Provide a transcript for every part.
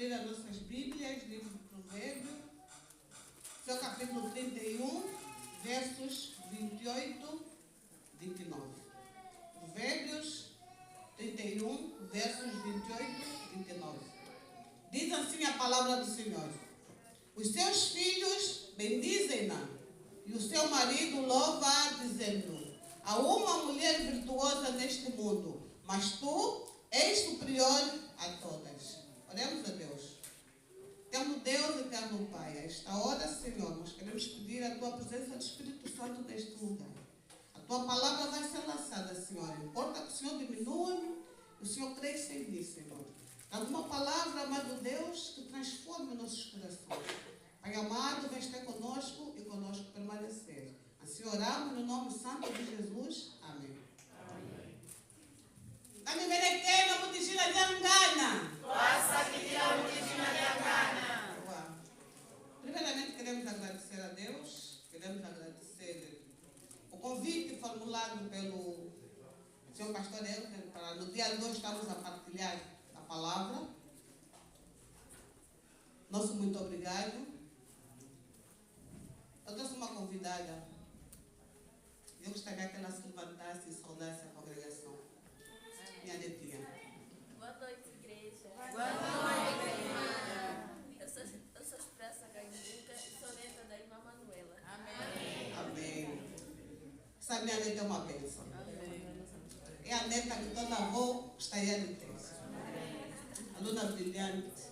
abrir as nossas Bíblias, livro de Provérbios, seu capítulo 31, versos 28, 29. Provérbios 31, versos 28, 29. Diz assim a palavra do Senhor: os seus filhos bendizem-na, e o seu marido louva, dizendo: há uma mulher virtuosa neste mundo, mas tu és superior a todas. Oremos a Deus. Eterno Deus, eterno Pai, a esta hora, Senhor, nós queremos pedir a Tua presença do Espírito Santo neste lugar. A Tua palavra vai ser lançada, Senhor. Importa que o Senhor diminua, o Senhor cresça em mim, Senhor. Dá uma palavra, amado Deus, que transforme nossos corações. Pai amado, vem estar conosco e conosco permanecer. Assim oramos no nome santo de Jesus. Amém. Kami melekena mutishina jangana. Primeiramente queremos agradecer a Deus, queremos agradecer o convite formulado pelo Senhor Pastor Elton para no dia de hoje estamos a partilhar a palavra. Nosso muito obrigado. Eu trouxe uma convidada. Eu gostaria que ela se levantasse e saudasse a congregação. Minha netinha. Boa noite, igreja. Boa noite, irmã. Eu sou Expressa Gainduca e sou neta da irmã Manuela. Amém. Amém. Essa minha neta é uma bênção. Amém. É a neta que toda avó gostaria de ter. Aluna brilhante.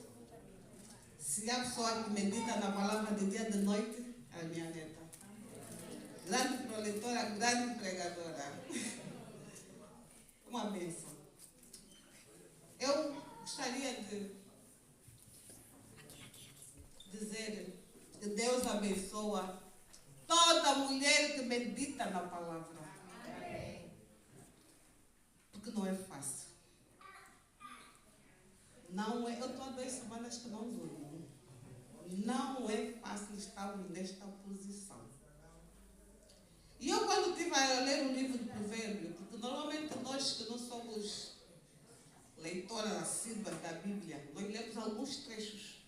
Se há pessoa que medita na palavra de dia e de noite, é a minha neta. Grande proletora, grande pregadora. Uma bênção. Eu gostaria de dizer que Deus abençoa toda mulher que medita na palavra. Porque não é fácil. Não é, eu estou há 2 semanas que não durmo. Não é fácil estarmos nesta posição. E eu quando estive a ler o livro de Provérbios, porque normalmente nós que não somos leitoras assíduas da Bíblia, nós lemos alguns trechos.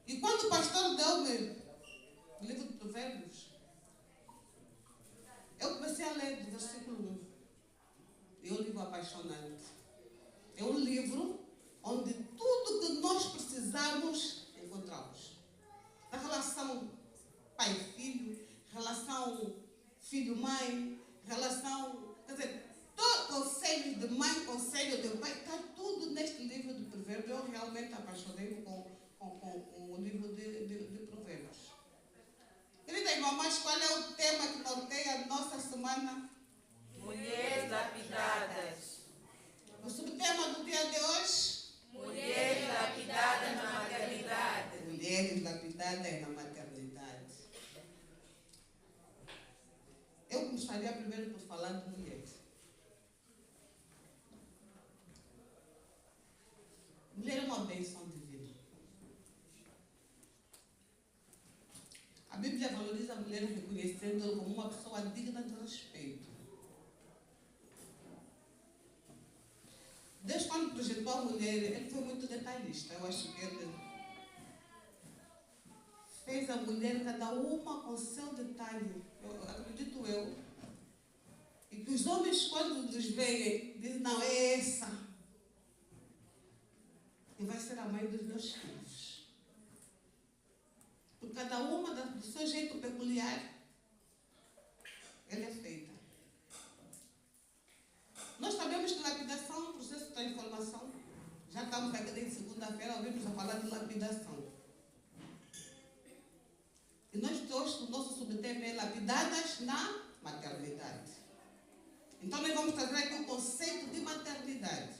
E quando o pastor deu-me o livro de Provérbios, eu comecei a ler do versículo 1. É um livro apaixonante. É um livro onde tudo que nós precisamos encontramos. A relação pai-filho, relação filho-mãe, relação, quer dizer, todo conselho de mãe, conselho de pai, está tudo neste livro de Provérbios. Eu realmente apaixonei-me com o livro de Provérbios. Querida irmã, mas qual é o tema que norteia a nossa semana? Mulheres lapidadas. O subtema do dia de hoje? Mulheres lapidadas na maternidade. Mulheres lapidadas na maternidade. Eu começaria primeiro por falar de mulheres. Mulher é uma bênção divina. A Bíblia valoriza a mulher reconhecendo-a como uma pessoa digna de respeito. Deus, quando projetou a mulher, ele foi muito detalhista. Eu acho que ele fez a mulher, cada uma com seu detalhe. Acredito eu. E que os homens, quando nos veem, dizem: não, é essa. E vai ser a mãe dos meus filhos. Por cada uma do seu jeito peculiar, ela é feita. Nós sabemos que lapidação é um processo de transformação. Já estamos aqui desde segunda-feira, ouvimos a falar de lapidação. E nós hoje, o nosso subtema é lapidadas na maternidade. Então nós vamos trazer aqui o conceito de maternidade.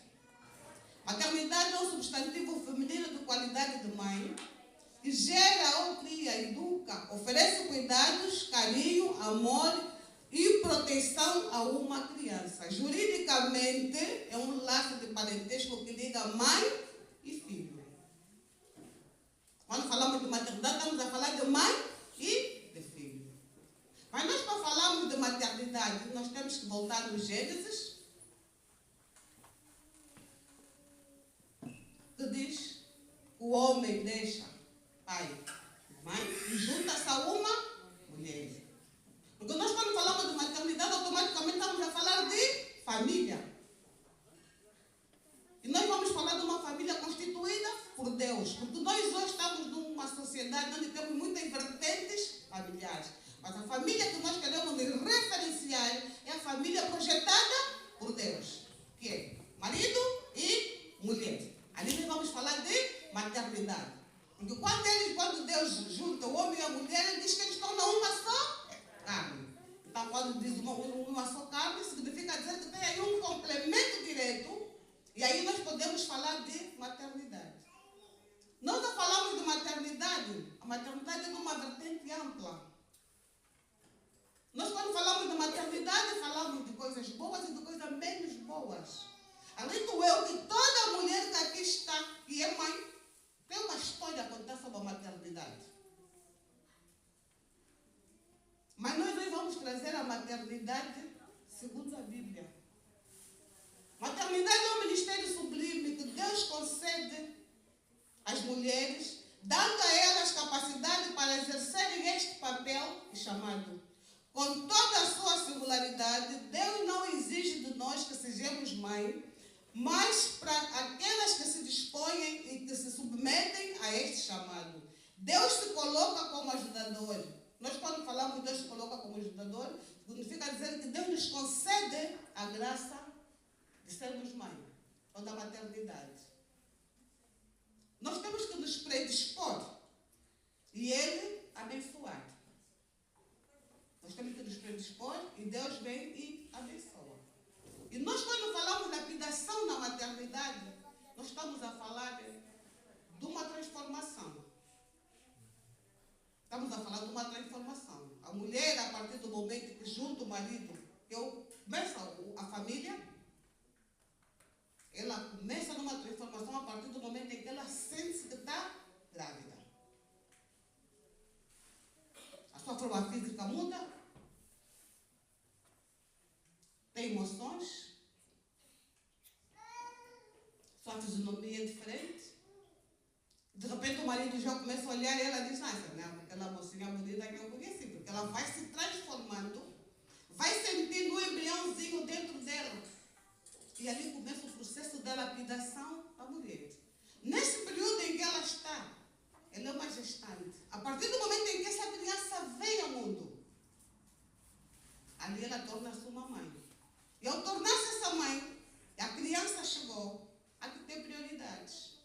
Maternidade é um substantivo feminino de qualidade de mãe, que gera ou cria, educa, oferece cuidados, carinho, amor e proteção a uma criança. Juridicamente, é um laço de parentesco que liga mãe e filho. Quando falamos de maternidade, estamos a falar de mãe e de filho. Mas nós, para falarmos de maternidade, nós temos que voltar no Gênesis, que diz o homem deixa pai, mãe e junta-se a uma mulher. Porque nós, quando falamos de maternidade, automaticamente estamos a falar de família. E nós vamos falar de uma família constituída por Deus. Porque nós hoje estamos numa sociedade onde temos muitas vertentes familiares. Mas a família que nós queremos referenciar é a família projetada por Deus. Que é marido e mulher. Ali nós vamos falar de maternidade. Porque quando Deus junta o homem e a mulher, ele diz que eles estão numa só carne. Então, quando diz uma só carne, significa dizer que tem aí um complemento direto. E aí nós podemos falar de maternidade. Nós não falamos de maternidade. A maternidade é de uma vertente ampla. Nós, quando falamos de maternidade, falamos de coisas boas e de coisas menos boas. Acredito eu que toda mulher que aqui está, que é mãe, tem uma história a contar sobre a maternidade. Mas nós vamos trazer a maternidade segundo a Bíblia. Maternidade é um ministério sublime que Deus concede às mulheres, dando a elas capacidade para exercerem este papel e chamado. Com toda a sua singularidade, Deus não exige de nós que sejamos mãe, mas para aquelas que se dispõem e que se submetem a este chamado. Deus se coloca como ajudador. Nós, quando falamos Deus se coloca como ajudador, significa dizer que Deus nos concede a graça de sermos mãe, ou da maternidade. Nós temos que nos predispor e Ele abençoar. Nós temos que nos predispor e Deus vem e abençoa. E nós, quando falamos da lapidação na maternidade, nós estamos a falar de uma transformação. Estamos a falar de uma transformação. A mulher, a partir do momento que junta o marido, que começa a família, ela começa numa transformação a partir do momento em que ela sente que está grávida. A sua forma física muda, tem emoções, sua fisionomia é diferente. De repente o marido já começa a olhar e ela diz, essa não é aquela mocinha bonita que eu conheci, porque ela vai se transformando, vai sentindo um embriãozinho dentro dela. E ali começa o processo da lapidação da mulher. Nesse período em que ela está, ela é uma gestante. A partir do momento em que essa criança vem ao mundo, ali ela torna-se uma mãe. E ao tornar-se essa mãe, a criança chegou a que ter prioridades.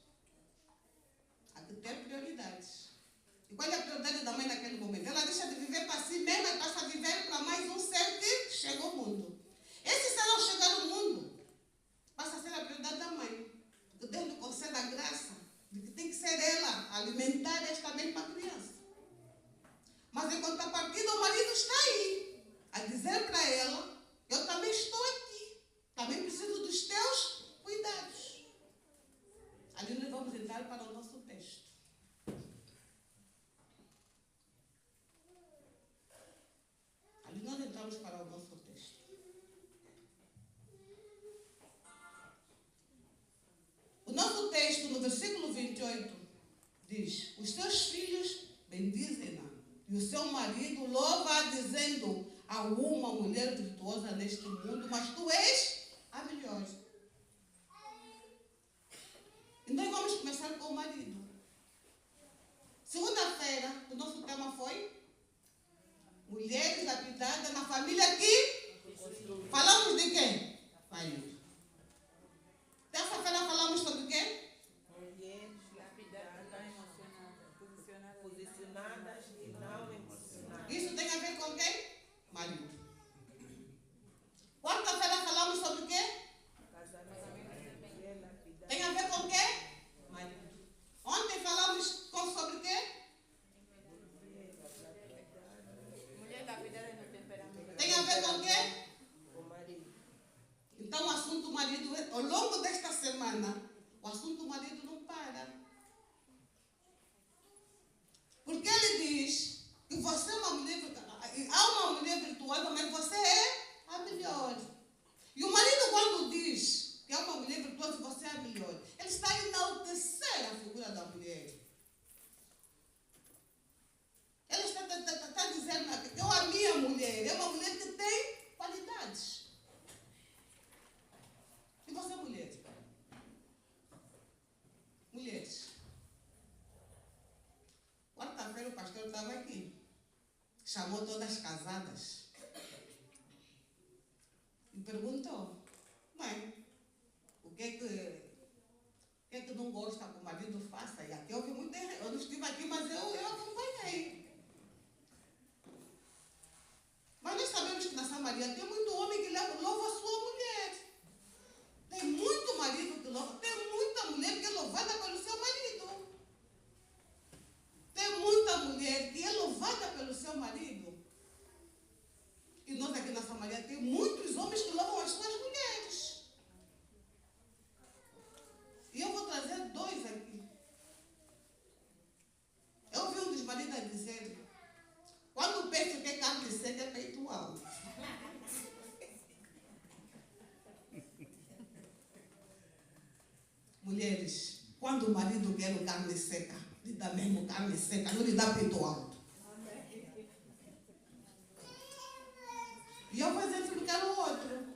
A que ter prioridades. E qual é a prioridade da mãe naquele momento? Ela deixa de viver para si mesma e passa a viver para mais um ser que chega ao mundo. Esse ser ao chegar ao mundo, passa a ser a prioridade da mãe. Porque Deus lhe concede a graça de que tem que ser ela a alimentar esta mesma criança. Mas enquanto a partida o marido está aí, a dizer para ela, eu também estou aqui, também preciso dos teus cuidados. Ali nós vamos entrar para o nosso texto. Ali nós entramos para o nosso texto. O nosso texto, no versículo 28, diz, os teus filhos bendizem-na, e o seu marido louva-a, dizendo, há uma mulher virtuosa neste mundo, mas tu és a melhor. E nós vamos começar com o marido. Segunda-feira, o nosso tema foi mulheres lapidadas na família aqui. Falamos de quê? Marido. Terça-feira falamos sobre o quê? Mulheres lapidadas, posicionadas e não emocionadas. Isso tem a ver com quem? Marido. Quarta-feira falamos sobre o quê? Tem a ver com o quê? Marido. Ontem falamos sobre o quê? Mulher lapidada no temperamento. Tem a ver com o quê? O marido. Então o assunto marido, ao longo desta semana, o assunto marido não para. Porque ele diz que você é uma mulher, há uma mulher virtuosa, mas você é a melhor. E o marido, quando diz que é uma mulher virtuosa, você é a melhor, ele está a enaltecer a figura da mulher. chamou todas as casadas e perguntou: mãe, o que é que não gosta que o marido faça? E aqui houve muita. Eu não estive aqui, mas eu acompanhei. Mas nós sabemos que na Samaria tem muito homem que louva a sua mulher. Tem muito marido que louva. Tem muita mulher que é louvada pelo seu marido. Tem muita mulher que é louvada pelo seu marido. E nós aqui na Samaria tem muitos homens que louvam as suas mulheres. E eu vou trazer dois aqui. Eu ouvi um dos maridos a dizer: quando penso que é carne seca, é peito alto. Mulheres, quando o marido quer o carne seca, lhe dá mesmo carne seca, não lhe dá peito alto. E eu vou exemplificar o outro.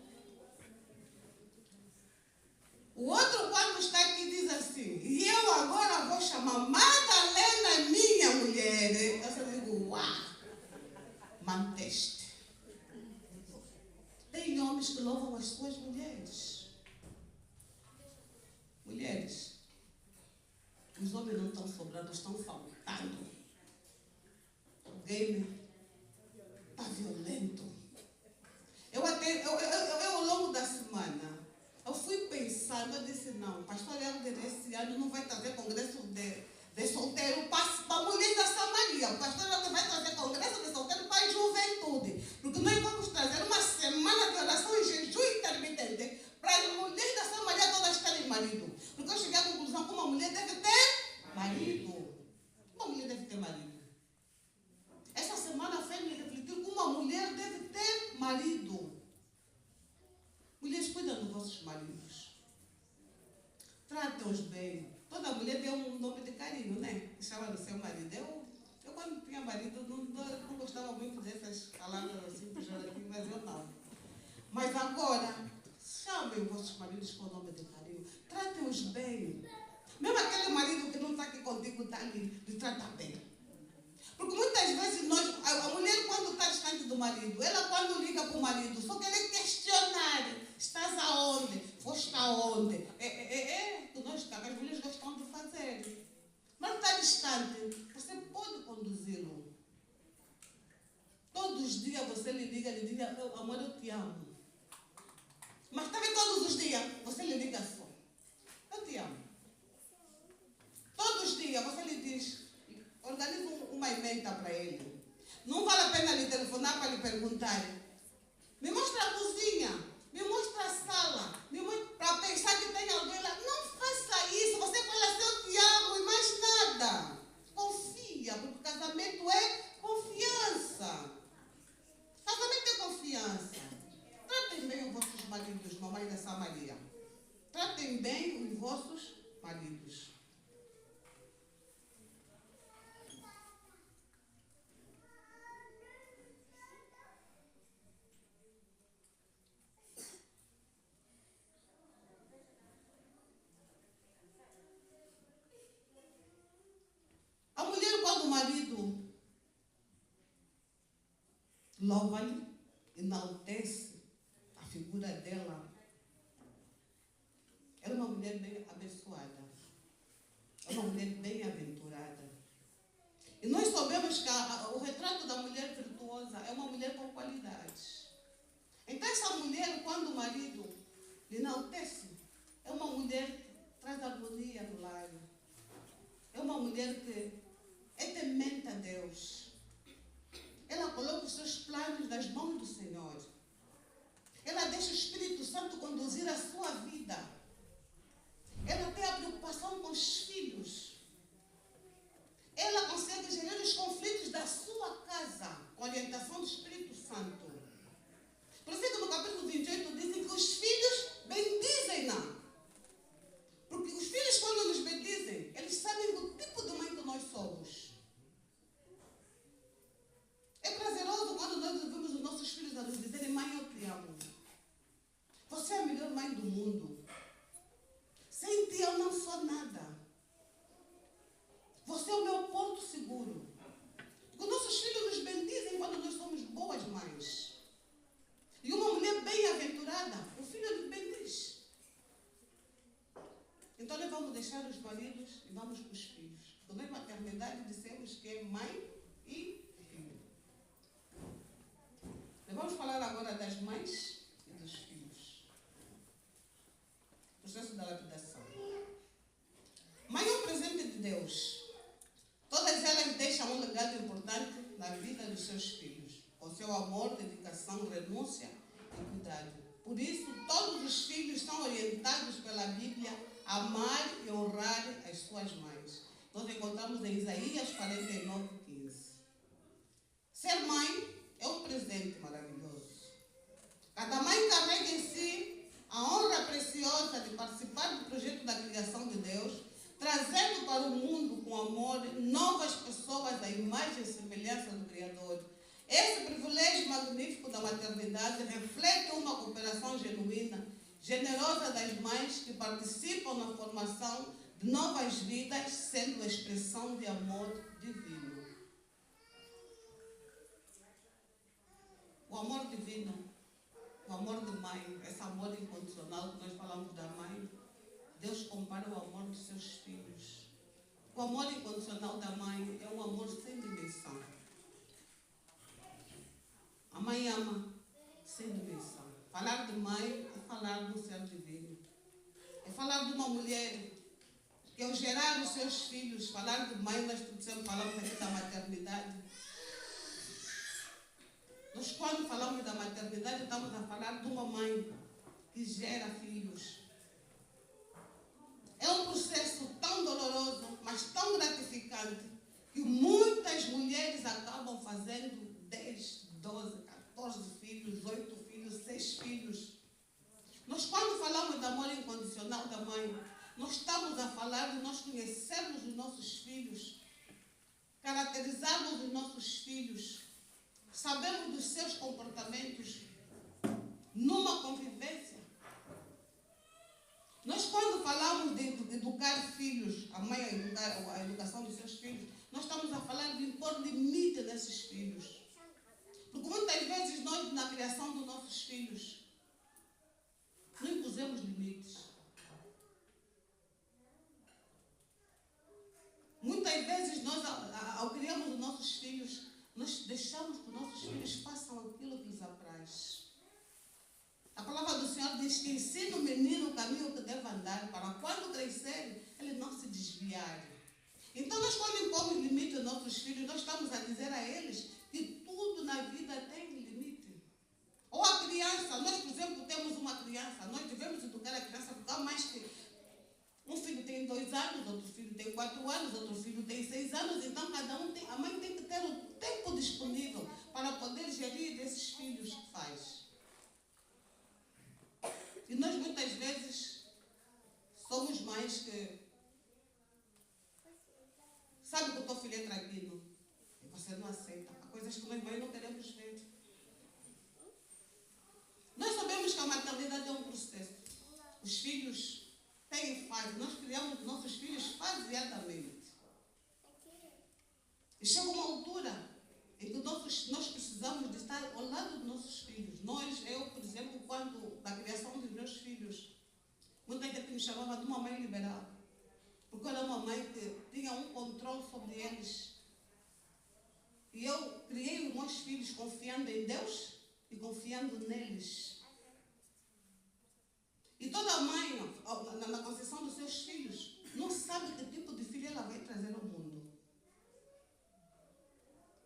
O outro, quando está aqui, diz assim: e eu agora vou chamar Madalena, minha mulher. Eu só digo: uau, manteste. Tem homens que louvam as suas mulheres. Mulheres, os homens não estão sobrando, estão faltando. O game está violento. Eu ao longo da semana, eu fui pensando, eu disse: não, pastor Helder esse ano não vai trazer congresso de solteiro para a mulher da Samaria. O pastor Helder vai trazer congresso de solteiro para a juventude. Porque nós vamos trazer uma semana de oração e jejum intermitente para as mulheres da Samaria todas terem marido. Porque eu cheguei à conclusão que uma mulher deve ter marido. Uma mulher deve ter marido. Essa semana fez-me refletir que uma mulher deve ter marido. Mulheres, cuidam dos vossos maridos. Tratem-os bem. Toda mulher tem um nome de carinho, né? Que chama do seu marido. Eu quando tinha marido, não gostava muito dessas palavras assim pejorativas, mas eu não. Mas agora, chamem os vossos maridos com o nome de carinho. Tratem-os bem. Mesmo aquele marido que não está aqui contigo, está ali, lhe trata bem. Porque muitas vezes a mulher, quando está distante do marido, ela quando liga para o marido, só quer questionar: estás aonde? Foste aonde? Que as mulheres gostam de fazer. Mas está distante, você pode conduzi-lo. Todos os dias você lhe diga: meu amor, eu te amo. Mas também todos os dias você lhe liga só: eu te amo. Todos os dias você lhe diz: organiza uma emenda para ele. Não vale a pena lhe telefonar para lhe perguntar: me mostra a cozinha, me mostra a sala, para pensar que tem alguém lá. Não faça isso. Você fala assim: eu te amo e mais nada. Confia, porque casamento é confiança. Casamento é confiança. Tratem bem os vossos maridos, mamãe da Samaria. Tratem bem os vossos maridos. A mulher, quando o marido louva-lhe, enaltece a figura dela, ela é uma mulher bem abençoada. É uma mulher bem-aventurada. E nós sabemos que o retrato da mulher virtuosa é uma mulher com qualidades. Então essa mulher, quando o marido lhe enaltece, é uma mulher que traz harmonia no lar. É uma mulher que é temente a Deus. Ela coloca os seus planos nas mãos do Senhor. Ela deixa o Espírito Santo conduzir a sua vida. Ela tem a preocupação com os filhos. Ela consegue gerir os conflitos da sua casa com a orientação do Espírito Santo. Por isso que no capítulo 28 dizem que os filhos bendizem-na. Porque os filhos, quando nos bendizem, eles sabem do tipo de mãe que nós somos. É prazeroso quando nós ouvimos os nossos filhos a nos dizerem: mãe, eu te amo. Você é a melhor mãe do mundo. Sem ti eu não sou nada. Você é o meu porto seguro. Porque nossos filhos nos bendizem quando nós vamos deixar os maridos e vamos para os filhos. Porque nós, maternidade, dissemos que é mãe e filho. Nós vamos falar agora das mães e dos filhos. Processo da lapidação. Mãe é um presente de Deus. Todas elas deixam um legado importante na vida dos seus filhos, com seu amor, dedicação, renúncia e cuidado. Por isso, todos os filhos são orientados pela Bíblia a amar e honrar as suas mães. Nós encontramos em Isaías 49:15. Ser mãe é um presente maravilhoso. Cada mãe carrega em si a honra preciosa de participar do projeto da criação de Deus, trazendo para o mundo com amor novas pessoas à imagem e semelhança do Criador. Esse privilégio magnífico da maternidade reflete uma cooperação genuína, generosa das mães que participam na formação de novas vidas, sendo a expressão de amor divino. O amor divino, o amor de mãe, esse amor incondicional que nós falamos da mãe, Deus compara o amor dos seus filhos. O amor incondicional da mãe é um amor sem dimensão. A mãe ama sem dimensão. Falar de mãe é falar do ser divino. É falar de uma mulher que, ao gerar os seus filhos, falar de mãe, nós sempre falamos aqui da maternidade. Nós, quando falamos da maternidade, estamos a falar de uma mãe que gera filhos. É um processo tão doloroso, mas tão gratificante, que muitas mulheres acabam fazendo 10, 12, 14 filhos, 8 filhos, 6 filhos. Nós, quando falamos de amor incondicional da mãe, nós estamos a falar de nós conhecermos os nossos filhos, caracterizarmos os nossos filhos, sabemos dos seus comportamentos numa convivência. Nós, quando falamos de educar filhos, a mãe a educação dos seus filhos, nós estamos a falar de impor limite nesses filhos. Porque muitas vezes nós, na criação dos nossos filhos, não impusemos limites. Muitas vezes nós, ao criarmos os nossos filhos, nós deixamos que os nossos filhos façam aquilo que lhes apraz. A palavra do Senhor diz que ensina o menino o caminho que deve andar, para quando crescer, ele não se desviar. Então, nós, quando impomos limite aos nossos filhos, nós estamos a dizer a eles que tudo na vida tem limite. Ou a criança, nós, por exemplo, temos uma criança, nós devemos educar a criança, porque há mais que um filho tem 2 anos, outro filho tem 4 anos, outro filho tem 6 anos, então cada um tem, a mãe tem que ter o tempo disponível para poder gerir esses filhos que faz. E nós muitas vezes somos mães que sabe que o teu filho é traquino e você não aceita. Há coisas que nós mães não queremos ver. Nós sabemos que a maternidade é um processo. Os filhos têm fase. Nós criamos nossos filhos faseadamente. E chega uma altura em que nós precisamos de estar ao lado dos nossos filhos. Eu, por exemplo, quando da criação dos meus filhos, muita gente me chamava de uma mãe liberal, porque eu era uma mãe que tinha um controle sobre eles. E eu criei os meus filhos confiando em Deus e confiando neles. E toda mãe, na conceição dos seus filhos, não sabe que tipo de filho ela vai trazer ao mundo.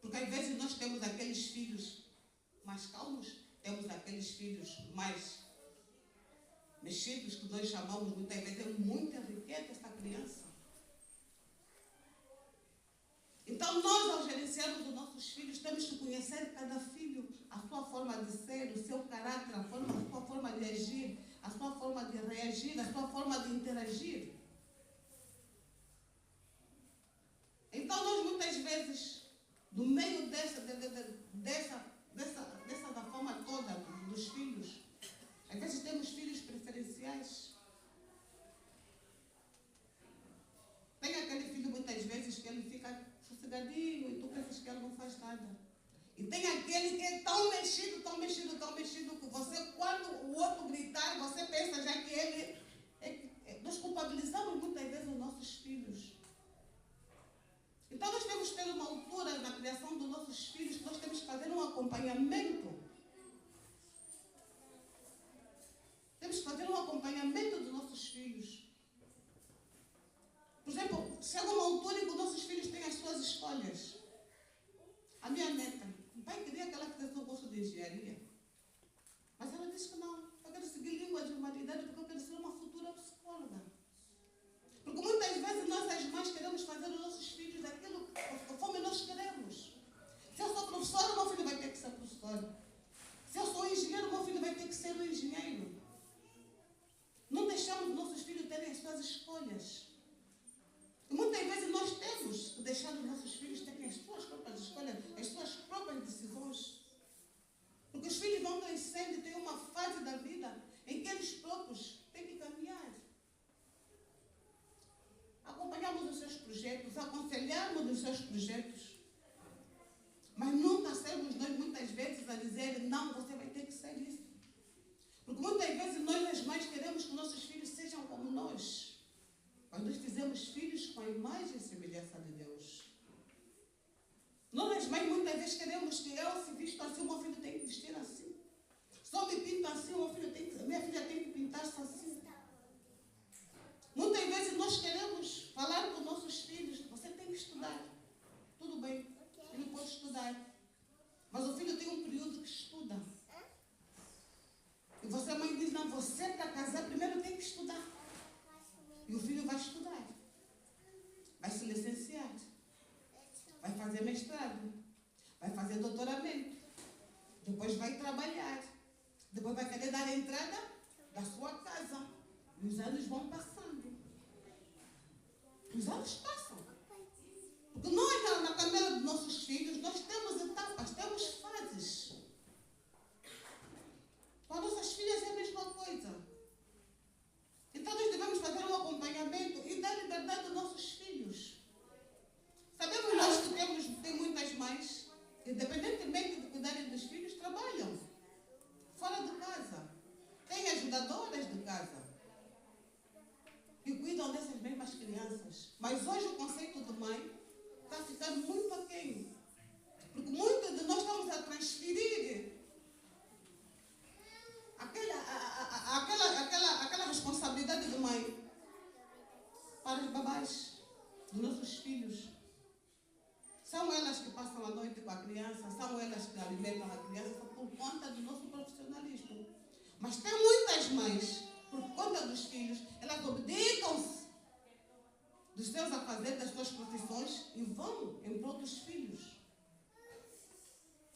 Porque às vezes nós temos aqueles filhos mais calmos, temos aqueles filhos mais mexidos, que nós chamamos muitas vezes, é muito enriqueta essa criança. Então nós, ao gerenciarmos os nossos filhos, temos que conhecer cada filho, a sua forma de ser, o seu caráter, a sua forma de agir, a sua forma de reagir, a sua forma de interagir. Então nós muitas vezes, no meio dessa da forma toda dos filhos, às vezes temos filhos preferenciais. Tem aquele filho muitas vezes que ele fica sossegadinho e tu pensas que ele não faz nada. E tem aquele que é tão mexido, que você, quando o outro gritar, você pensa já que ele nós culpabilizamos muitas vezes os nossos filhos. Então nós temos que ter uma altura na criação dos nossos filhos que nós temos que fazer um acompanhamento. Temos que fazer um acompanhamento dos nossos filhos. Por exemplo, chega uma altura em que os nossos filhos têm as suas escolhas. A minha neta, o pai queria que ela fizesse um curso de engenharia. Mas ela disse que não. Eu quero seguir língua de humanidade porque eu quero ser uma futura psicóloga. Porque muitas vezes nós, as mães, queremos fazer os nossos filhos aquilo conforme nós queremos. Se eu sou professora, meu filho vai ter que ser professor. Se eu sou engenheiro, meu filho vai ter que ser um engenheiro. Não deixamos os nossos filhos terem as suas escolhas. E muitas vezes nós temos que deixar os nossos filhos terem as suas próprias escolhas, as suas próprias decisões. Porque os filhos vão crescendo e tem uma fase da vida em que eles próprios têm que caminhar. Acompanhamos os seus projetos, aconselhamos os seus projetos, mas nunca sermos nós muitas vezes a dizer, não, você vai ter que ser isso. Porque muitas vezes nós, as mães, queremos que nossos filhos sejam como nós. Mas nós fizemos filhos com a imagem e semelhança de Deus. Nós, as mães, muitas vezes queremos que eu se visto assim, o meu filho tem que vestir assim. Se eu me pinto assim, minha filha tem que pintar-se assim. Muitas vezes nós queremos falar com nossos filhos, você tem que estudar. Tudo bem, ele pode estudar. Mas o filho tem um período que estuda. E você, mãe, diz, não, você para casar primeiro tem que estudar. E o filho vai estudar. Vai se licenciar. Vai fazer mestrado. Vai fazer doutoramento. Depois vai trabalhar. Depois vai querer dar a entrada da sua casa. E os anos vão passando. Os anos passam. Porque nós, na caminhada dos nossos filhos, nós temos etapas, temos fases. Com as nossas filhas é a mesma coisa. Então nós devemos fazer um acompanhamento e dar liberdade aos nossos filhos. Sabemos nós que tem muitas mães, independentemente de cuidarem dos filhos, trabalham fora de casa. Tem ajudadoras de casa que cuidam dessas mesmas crianças. Mas hoje o conceito de mãe está ficando muito aquém. Porque muitos de nós estamos a transferir aquela responsabilidade de mãe para os babás dos nossos filhos. São elas que passam a noite com a criança, são elas que alimentam a criança por conta do nosso profissionalismo. Mas tem muitas mães, por conta dos filhos, elas abdicam-se dos seus afazeres, das suas profissões e vão em prol dos filhos.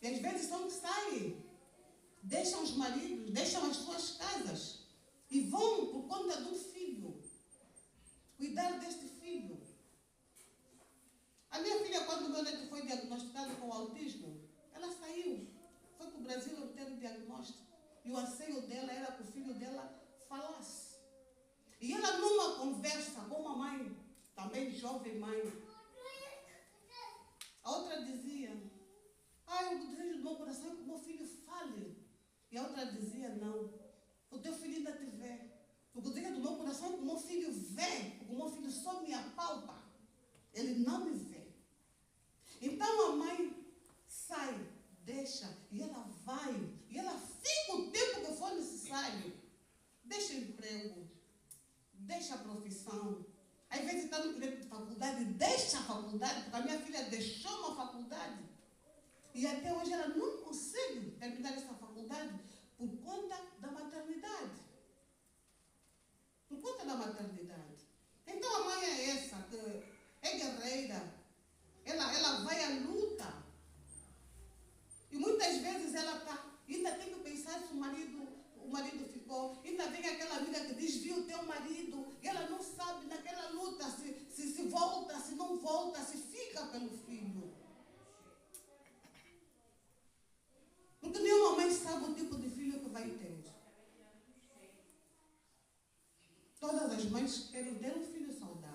E às vezes são que saem. Deixam os maridos, deixam as suas casas e vão por conta do filho. Cuidar deste filho. A minha filha, quando o meu neto foi diagnosticado com autismo, ela saiu. Foi para o Brasil obter o diagnóstico. E o anseio dela era que o filho dela falasse. E ela, numa conversa com uma mãe, também jovem mãe, a outra dizia, o desejo do meu coração é que o meu filho fale. E a outra dizia, não, o teu filho ainda te vê. O desejo do meu coração é que o meu filho vê, porque o meu filho só me apalpa. Ele não me vê. Então a mãe sai, deixa, e ela vai, e ela fica o tempo que for necessário. Deixa o emprego, deixa a profissão. Às vezes está no período de faculdade, deixa a faculdade, porque a minha filha deixou uma faculdade. E até hoje ela não consegue terminar essa faculdade por conta da maternidade. Por conta da maternidade. Então a mãe é essa, que é guerreira. Ela vai à luta. E muitas vezes ela ainda tem que pensar se o marido ficou. Ainda vem aquela amiga que diz, viu o teu marido. E ela não sabe naquela luta se volta, se não volta, se fica pelo filho. Porque nenhuma mãe sabe o tipo de filho que vai ter. Todas as mães querem ter um filho saudável.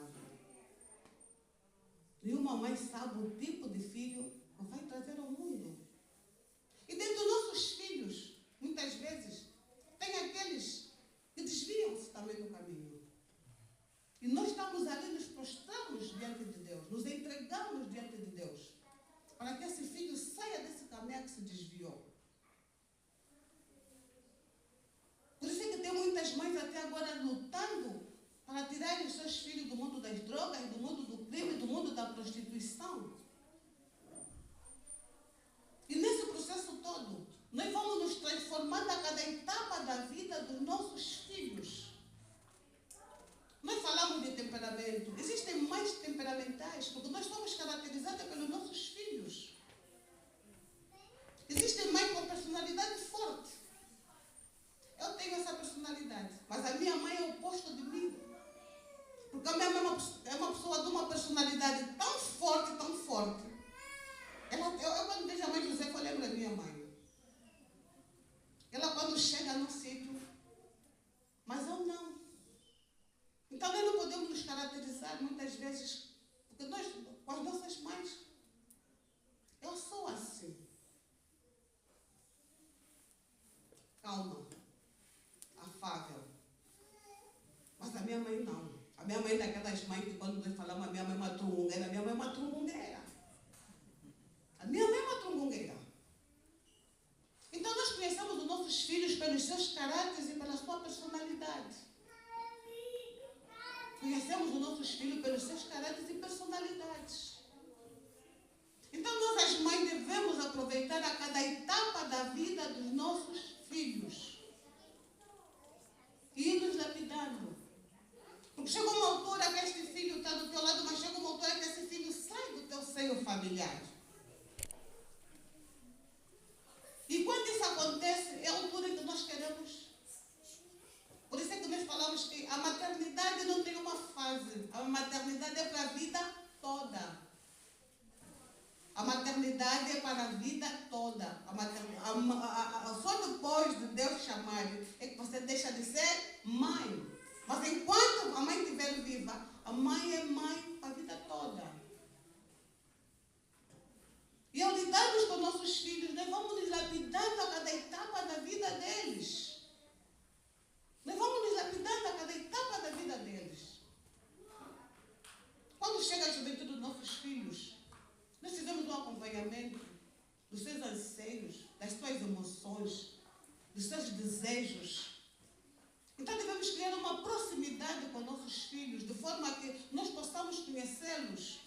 Nenhuma mãe sabe o tipo de filho que vai trazer ao mundo. E dentro dos nossos filhos, muitas vezes, tem aqueles que desviam-se também do caminho. prostramos diante de Deus, nos entregamos diante de Deus, para que esse filho saia desse caminho que se desviou. Por isso é que tem muitas mães até agora lutando para tirarem os seus filhos do mundo das drogas, do mundo do crime, do mundo da prostituição. E nesse processo todo, nós vamos nos transformando a cada etapa da vida dos nossos filhos. Nós falamos de temperamento. Existem mães temperamentais, porque nós somos caracterizadas pelos nossos filhos. Existem mães com personalidade forte. Eu tenho essa personalidade, mas a minha mãe é o oposto de mim. Porque a minha mãe é uma pessoa de uma personalidade tão forte, tão forte. Eu quando vejo a mãe José, eu lembro da minha mãe. Ela quando chega no sítio, mas eu não. Então nós não podemos nos caracterizar muitas vezes, porque nós, com as nossas mães, eu sou assim. Calma, afável. Mas a minha mãe não. A minha mãe é daquelas mães que quando nós falamos a minha mãe é uma trungungueira, a minha mãe é uma trungungueira. A minha mãe é uma trungungueira. Então nós conhecemos os nossos filhos pelos seus caráteres e pela sua personalidade. Conhecemos os nossos filhos pelos seus caráteres e personalidades. Então nós as mães devemos aproveitar a cada etapa da vida dos nossos filhos. E ir nos lapidando. Porque chega uma altura que este filho está do teu lado, mas chega uma altura que esse filho sai do teu seio familiar. E quando isso acontece, é a altura que nós queremos. Por isso é que nós falamos que a maternidade não tem uma fase. A maternidade é para a vida toda. A maternidade é para a vida toda. Só depois de Deus chamar é que você deixa de ser mãe. Mas enquanto a mãe estiver viva, a mãe é mãe a vida toda. E ao lidarmos com nossos filhos, nós vamos nos lapidando a cada etapa da vida deles. Nós vamos nos lapidando a cada etapa da vida deles. Quando chega a juventude dos nossos filhos, nós fizemos um acompanhamento dos seus anseios, das suas emoções, dos seus desejos. Então devemos criar uma proximidade com nossos filhos, de forma que nós possamos conhecê-los.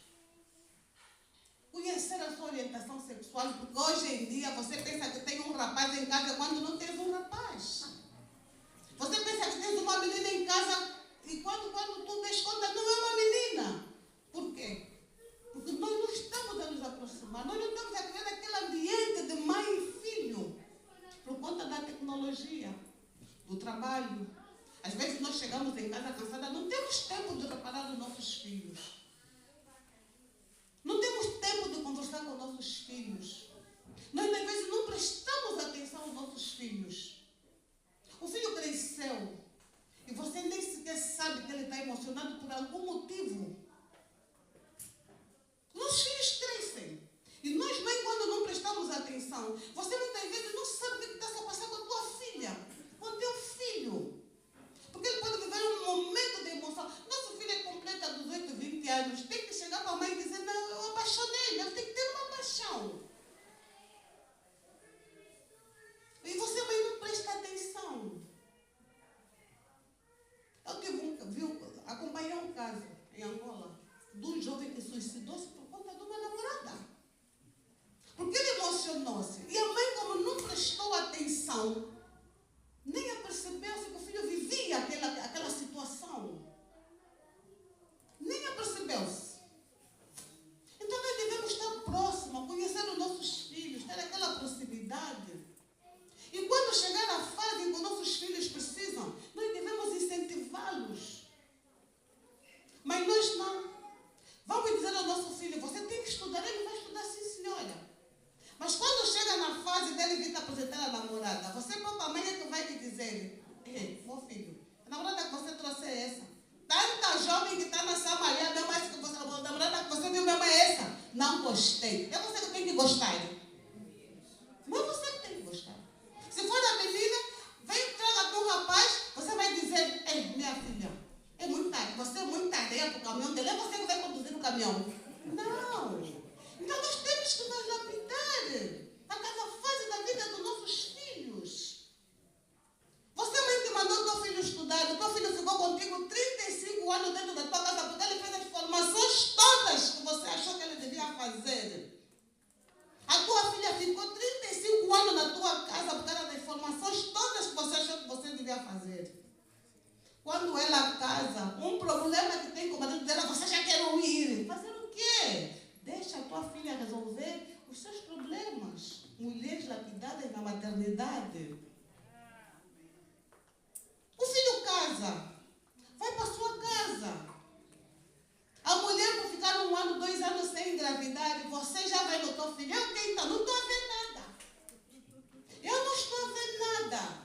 Conhecer a sua orientação sexual, porque hoje em dia você pensa que tem um rapaz em casa quando não tens um rapaz. Você pensa que tens uma menina em casa e quando tu des conta não é uma menina. Por quê? Porque nós não estamos a nos aproximar, nós não estamos a criar aquele ambiente de mãe e filho, por conta da tecnologia, do trabalho. Às vezes nós chegamos em casa cansadas, não temos tempo de reparar os nossos filhos. Não temos tempo de conversar com nossos filhos. Nós, às vezes, não prestamos atenção aos nossos filhos. O filho cresceu e você nem sequer sabe que ele está emocionado por algum motivo. Nossos filhos crescem. E nós, mãe, quando não prestamos atenção, você muitas vezes não sabe o que está a passar com a tua filha, com o teu filho. Porque ele pode viver um momento de emoção. Nosso filho completa 18, 20 anos. Tem que chegar para a mãe e dizer, não, eu apaixonei. Ele tem que ter uma paixão. E você, mãe, não presta atenção. Eu acompanhei um caso em Angola de um jovem que suicidou-se por conta de uma namorada. Porque ele emocionou-se. E a mãe, como não prestou atenção, nem apercebeu-se que o filho vivia aquela situação. Nem apercebeu-se. Então nós devemos estar próximos, conhecer os nossos filhos, ter aquela proximidade. E quando chegar a fase em que os nossos filhos precisam, nós devemos incentivá-los. Mas nós não. Vamos dizer ao nosso filho, você tem que estudar, ele vai estudar, sim senhora. Mas quando chega na fase dele vir te apresentar a namorada, você, papai, é que vai te dizer, meu filho, a namorada que você trouxe é essa. Tanta jovem que está na Samaria, mesmo essa que você, a namorada que você viu mesmo é essa. Não gostei. É você que tem que gostar. Não é você que tem que gostar. Se for a menina, vem traga para um rapaz, você vai dizer, minha filha, é muito tarde, você é muito tarde, é porque caminhão dele, é você que vai conduzir o caminhão. Não. Então nós temos que nos lapidar a cada fase da vida dos nossos filhos. Você mãe que mandou o teu filho estudar, o teu filho ficou contigo 35 anos dentro da tua casa porque ele fez as formações todas que você achou que ele devia fazer. A tua filha ficou 35 anos na tua casa por causa das formações todas que você achou que você devia fazer. Quando ela casa, um problema que tem com o marido dela, você já quer ir. Fazer o quê? Deixa a tua filha resolver os seus problemas. Mulheres lapidadas na maternidade. O filho casa, vai para a sua casa. A mulher por ficar 1 ano, 2 anos sem engravidar, você já vai no teu filho. Eu tento, não estou a ver nada. Eu não estou a ver nada.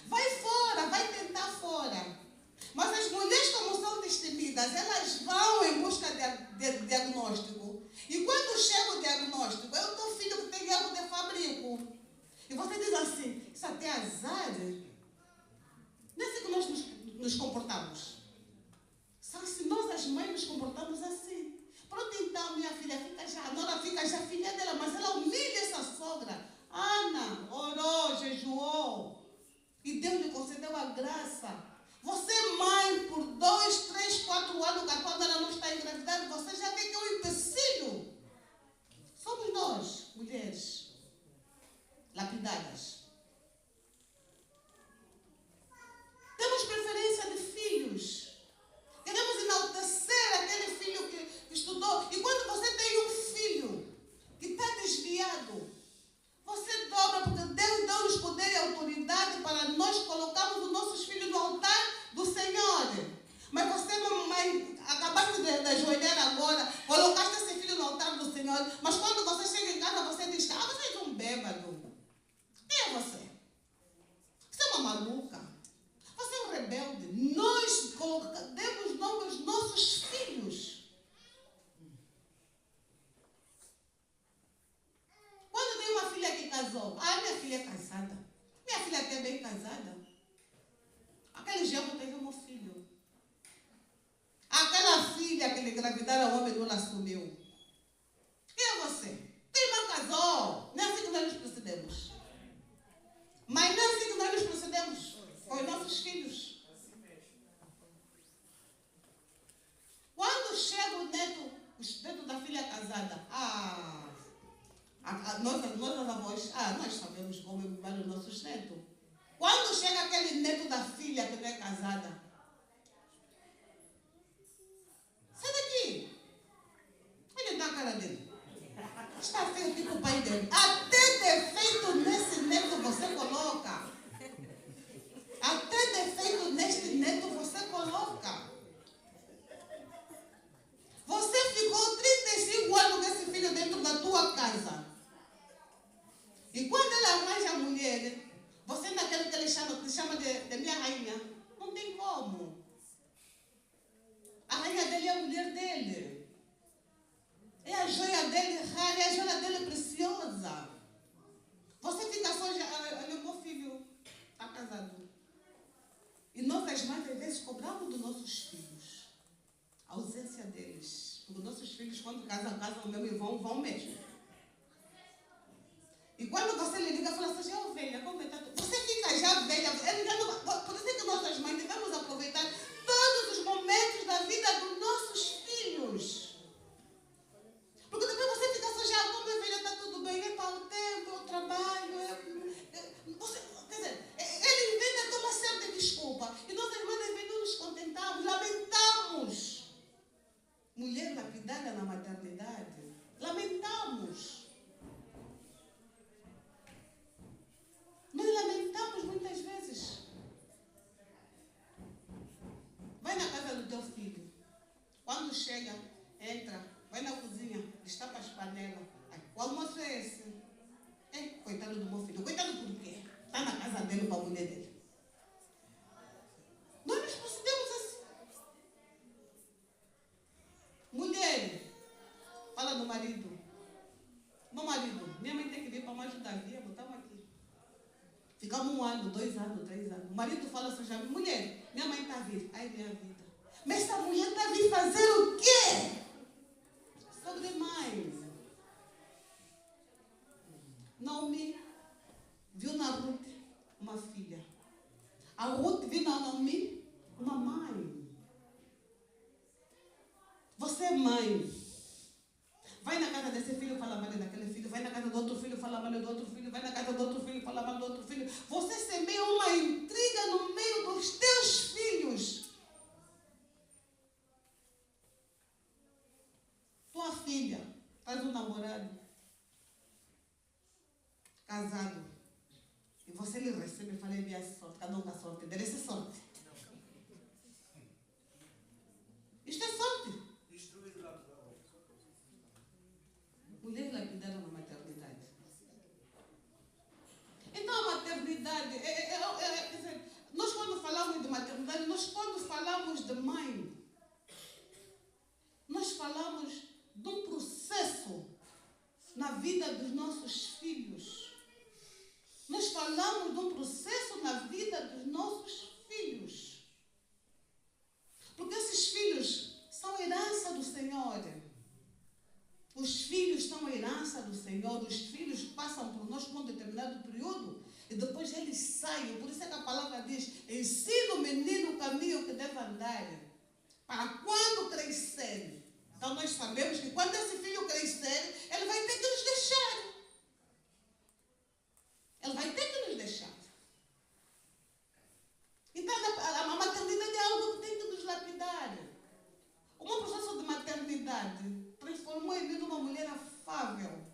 Vai fora, vai tentar fora. Mas as mulheres, como são destemidas, elas vão em busca de diagnóstico. E quando chega o diagnóstico, é o teu filho que tem erro de fabrico. E você diz assim, isso até é azar. Não é assim que nós nos comportamos. Só que se nós, as mães, nos comportamos assim. Pronto, então, minha filha fica já, a nora fica já filha dela, mas ela humilha essa sogra. Ana orou, jejuou. E Deus lhe concedeu a graça. Você, mãe, por 2, 3, 4 anos, quando ela não está engravidada, você já vê que é um empecilho. Somos nós, mulheres, lapidadas. Temos preferência de filhos. Queremos enaltecer aquele filho que estudou. E quando você tem um filho que está desviado, você dobra, porque Deus deu-nos poder e autoridade para nós colocarmos os nossos filhos no altar do Senhor. Mas você, mãe, acabaste de ajoelhar agora, colocaste esse filho no altar do Senhor, mas quando você chega em casa, você diz, você é um bêbado. Quem é você? Você é uma maluca. Você é um rebelde. Nós demos nome aos nossos filhos. Quando tem uma filha que casou, minha filha é casada. Minha filha até é bem casada. Aquele genro teve um filho. Aquela filha que lhe engravidaram, o homem não assumiu. Quem é você? Tua irmã casou. Não é assim que nós nos procedemos. Mas não é assim que nós nos procedemos com os nossos filhos. Quando chega o neto da filha casada, nós as avós, nós sabemos como educar os nossos netos. Quando chega aquele neto da filha que não é casada, sai daqui. Olha na cara dele. Está feio tipo o pai dele. Até defeito nesse neto você coloca. Até defeito neste neto você coloca. Você ficou 35 anos com esse filho dentro da tua casa. E quando ele arranja a mulher, você ainda quer que ele chama de minha rainha. Não tem como. A rainha dele é a mulher dele. É a joia dele rara, é a joia dele preciosa. Você fica só, olha, meu filho está casado. E nós, as mães, às vezes, cobramos dos nossos filhos a ausência deles. Porque nossos filhos, quando casam mesmo e vão mesmo. E quando você lhe liga, fala assim, ovelha, como está tudo? Você fica já velha. Por isso é que nós, as mães, devemos aproveitar todos os momentos da vida dos nossos filhos. Porque depois você fica só já, como é velha, está tudo bem, é para o tempo, é o trabalho. Quer dizer, ele inventa uma certa desculpa. E nós, as mães, devemos nos contentarmos, lamentamos. Mulher lapidada na maternidade, lamentamos. Nós lamentamos muitas vezes. Vai na casa do teu filho. Quando chega, entra, vai na cozinha, destapa as panelas. O almoço é esse. Coitado do meu filho. Coitado por quê? Está na casa dele com a mulher dele. Nós nos procedemos assim. Mulher, fala do marido. Meu marido, minha mãe tem que vir para me ajudar. Botamos aqui. Ficamos 1 ano, 2 anos, 3 anos. O marido fala assim, já, mulher, minha mãe está viva. Ai, minha vida. Mas essa mulher está a vir fazer o quê? Sobre mãe. Naomi viu na Ruth uma filha. A Ruth viu na Naomi uma mãe. Você é mãe. Vai na casa desse filho, fala mal daquele filho. Vai na casa do outro filho, fala mal do outro filho. Vai na casa do outro filho, fala mal do outro filho. Você semeia uma intriga no meio dos teus filhos. Tua filha faz um namorado casado e você lhe recebe e fala, é minha sorte, cada um com a sorte dele. Isso é sorte. Isto é sorte. Mulheres lapidaram a maternidade. Então a maternidade, quer dizer, nós quando falamos de maternidade, nós quando falamos de mãe, nós falamos de um processo na vida dos nossos filhos. Nós falamos de um processo na vida dos nossos filhos. Porque esses filhos são herança do Senhor. Os filhos são a herança do Senhor. Os filhos passam por nós por um determinado período e depois eles saem. Por isso é que a palavra diz: ensina o menino o caminho que deve andar, para quando crescer. Então nós sabemos que quando esse filho crescer, ele vai ter que nos deixar. Ele vai ter que nos deixar. Então a maternidade é algo que tem que nos lapidar. O meu processo de maternidade transformou em mim numa mulher afável,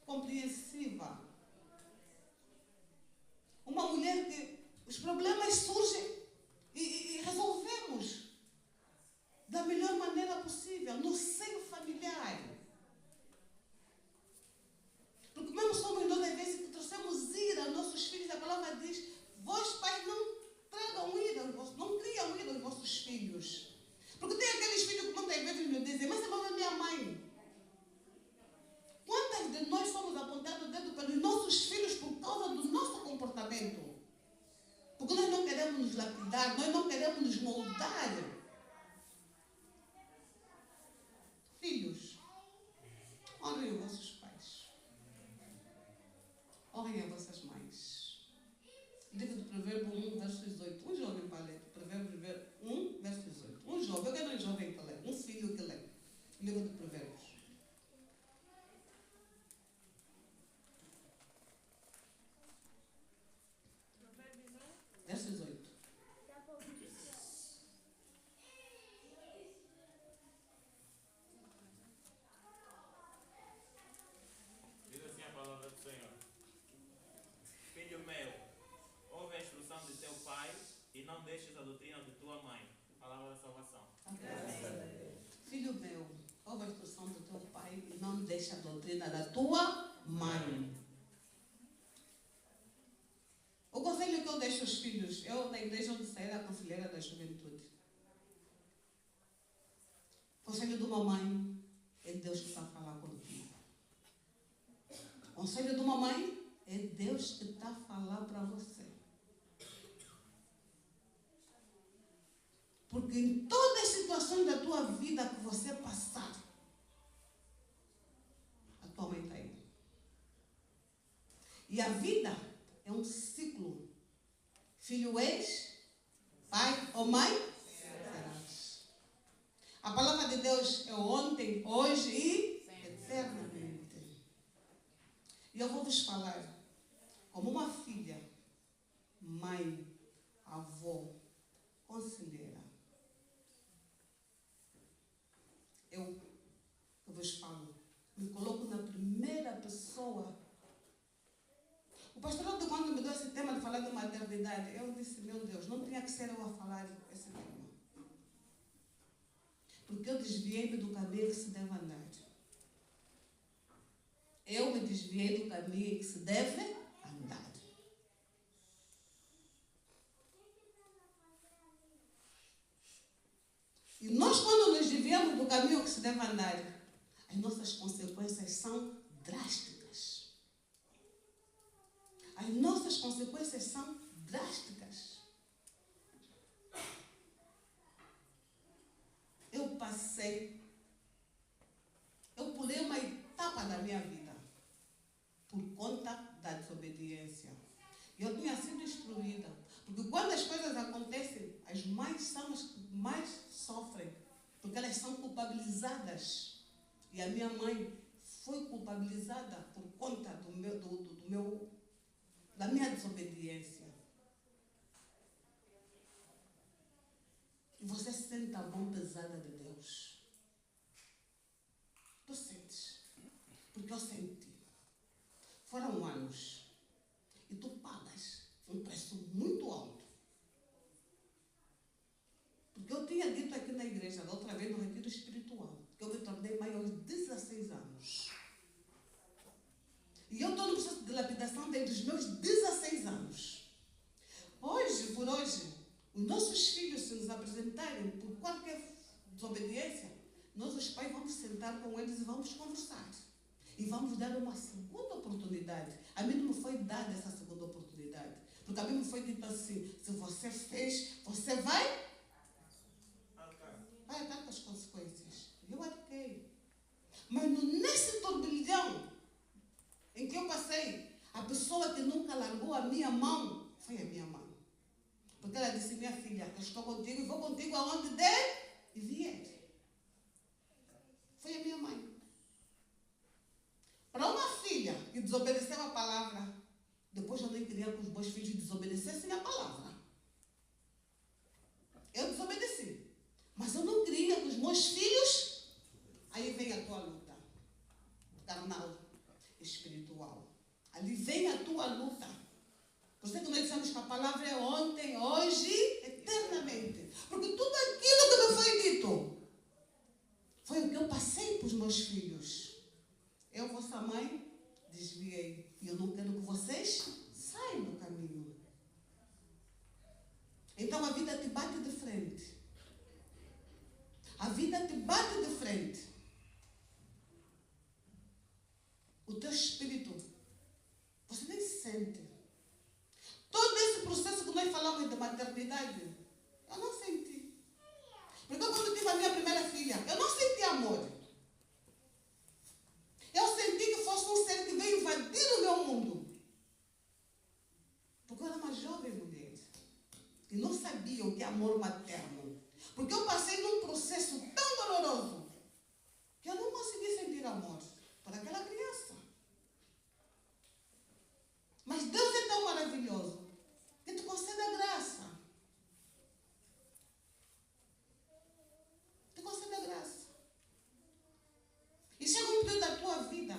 compreensiva. Uma mulher que os problemas surgem e resolvemos da melhor maneira possível, no seio familiar. Porque mesmo somos nós, às vezes, que trouxemos ira aos nossos filhos, a palavra diz: vós, pais, não tragam ira, não criam ira aos vossos filhos. Porque tem aqueles filhos que muitas vezes me dizem: mas essa é minha mãe. Quantas de nós somos apontados o dedo pelos nossos filhos por causa do nosso comportamento? Porque nós não queremos nos lapidar, nós não queremos nos moldar. Filhos, honrem os vossos pais. Honrem as vossas mães. Livro de Provérbio 1, verso 18. Um jovem para ler. Provérbio 1, verso 18. Um jovem, eu quero um jovem que lê. Um filho que lê. Livro de Provérbios. Verso 18. Diz assim a palavra do Senhor: Filho meu, ouve a instrução de teu pai e não deixes a doutrina de tua mãe. Palavra da salvação. Filho meu, ouve a instrução do teu pai e não deixe a doutrina da tua mãe. O conselho que eu deixo aos filhos, eu na igreja onde saí a conselheira da juventude. O conselho de uma mãe é Deus que está a falar contigo. O conselho de uma mãe é Deus que está a falar para você. Porque em todas as situações da tua vida que você passar, a tua mãe está aí. E a vida é um ciclo. Filho és, pai ou mãe serás. A palavra de Deus é ontem, hoje e eternamente. E eu vou vos falar como uma filha, mãe, avó, conselheira. Eu vos falo, me coloco na primeira pessoa. O pastor, quando me deu esse tema de falar de maternidade, eu disse: meu Deus, não tinha que ser eu a falar esse tema. Porque eu desviei-me do caminho que se deve andar. Eu me desviei do caminho que se deve andar. E nós, quando nos desviamos do caminho que se deve andar, as nossas consequências são drásticas. As nossas consequências são drásticas. eu pulei uma etapa da minha vida por conta da desobediência. E eu tinha sido instruída. Porque quando as coisas acontecem, as mães são as que mais sofrem. Porque elas são culpabilizadas. E a minha mãe foi culpabilizada por conta da minha desobediência. E você sente a mão pesada de Deus. Tu sentes. Porque eu senti. Foram anos. E tu pagas um preço muito alto. Porque eu tinha dito aqui na igreja, da outra vez no retiro espiritual, que eu me tornei mãe aos 16 anos. E eu estou no processo de lapidação desde os meus 16 anos. Hoje, por hoje, os nossos filhos, se nos apresentarem por qualquer desobediência, nós, os pais, vamos sentar com eles e vamos conversar. E vamos dar uma segunda oportunidade. A mim não me foi dada essa segunda oportunidade. Porque a mim me foi dito assim, se você fez, você vai arcar com as consequências. Eu arquei. Mas nesse turbilhão em que eu passei, a pessoa que nunca largou a minha mão foi a minha mãe. Porque ela disse, minha filha, eu estou contigo e vou contigo aonde der e vier. Foi a minha mãe. Para uma filha que desobedeceu a palavra, depois eu nem queria que os meus filhos desobedecessem a palavra. Eu desobedeci. Mas eu não queria que os meus filhos... Aí vem a tua luta. Carnal, espiritual. Ali vem a tua luta. Por isso que nós dizemos que a palavra é ontem, hoje, eternamente. Porque tudo aquilo que me foi dito foi o que eu passei para os meus filhos. Eu, vossa mãe, desviei. E eu não quero que vocês saiam do caminho. Então a vida te bate de frente. A vida te bate de frente. O teu espírito, você nem sente. Todo esse processo que nós falamos de maternidade, eu não senti. Porque quando eu tive a minha primeira filha, eu não senti amor. Eu senti que fosse um ser que veio invadir o meu mundo. Porque eu era uma jovem mulher. E não sabia o que é amor materno. Porque eu passei num processo tão doloroso que eu não consegui sentir amor por aquela criança. Mas Deus é tão maravilhoso que te concede a graça. Te concede a graça. E chega um período da tua vida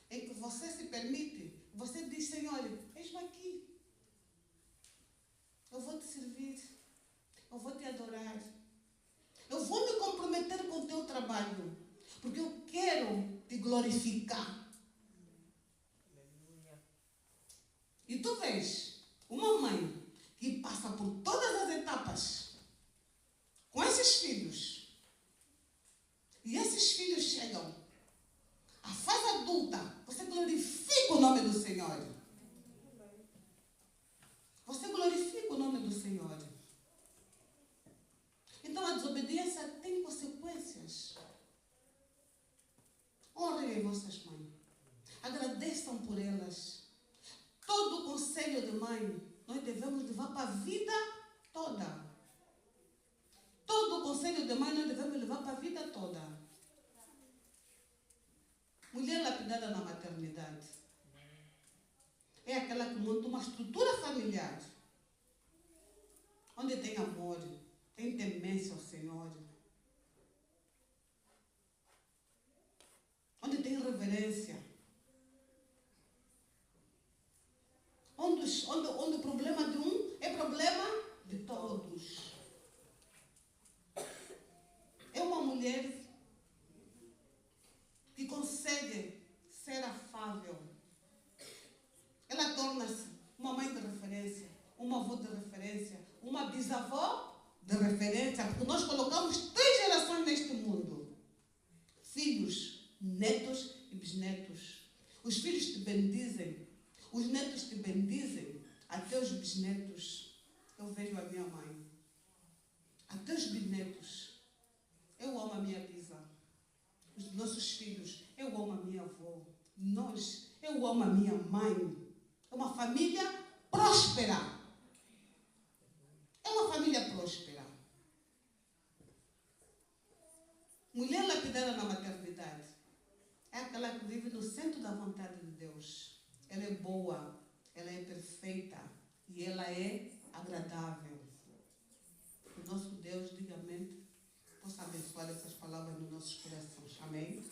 em que você se permite, você diz, Senhor, eis-me aqui. Eu vou te servir. Eu vou te adorar. Eu vou me comprometer com o teu trabalho. Porque eu quero te glorificar. E tu vês uma mãe que passa por todas as etapas com esses filhos. E esses filhos chegam à fase adulta. Você glorifica o nome do Senhor. Você glorifica o nome do Senhor. Então a desobediência tem consequências. Honrem as vossas mães. Agradeçam por elas. Todo o conselho de mãe nós devemos levar para a vida toda. Todo o conselho de mãe nós devemos levar para a vida toda. Mulher lapidada na maternidade é aquela que monta uma estrutura familiar onde tem amor, tem temência ao Senhor, onde tem reverência, onde o problema de um é problema de todos. É uma mulher que consegue ser afável. Ela torna-se uma mãe de referência, uma avó de referência, uma bisavó de referência, porque nós colocamos 3 gerações neste mundo. Filhos, netos e bisnetos. Os filhos te bendizem, os netos te bendizem, até os bisnetos. Eu vejo a minha mãe. Até os bisnetos. Eu amo a minha filhos. Eu amo a minha avó. Eu amo a minha mãe. É uma família próspera. É uma família próspera. Mulher lapidada na maternidade é aquela que vive no centro da vontade de Deus. Ela é boa, ela é perfeita e ela é agradável. O nosso Deus, diga amém, possa abençoar essas palavras nos nossos corações. Amém?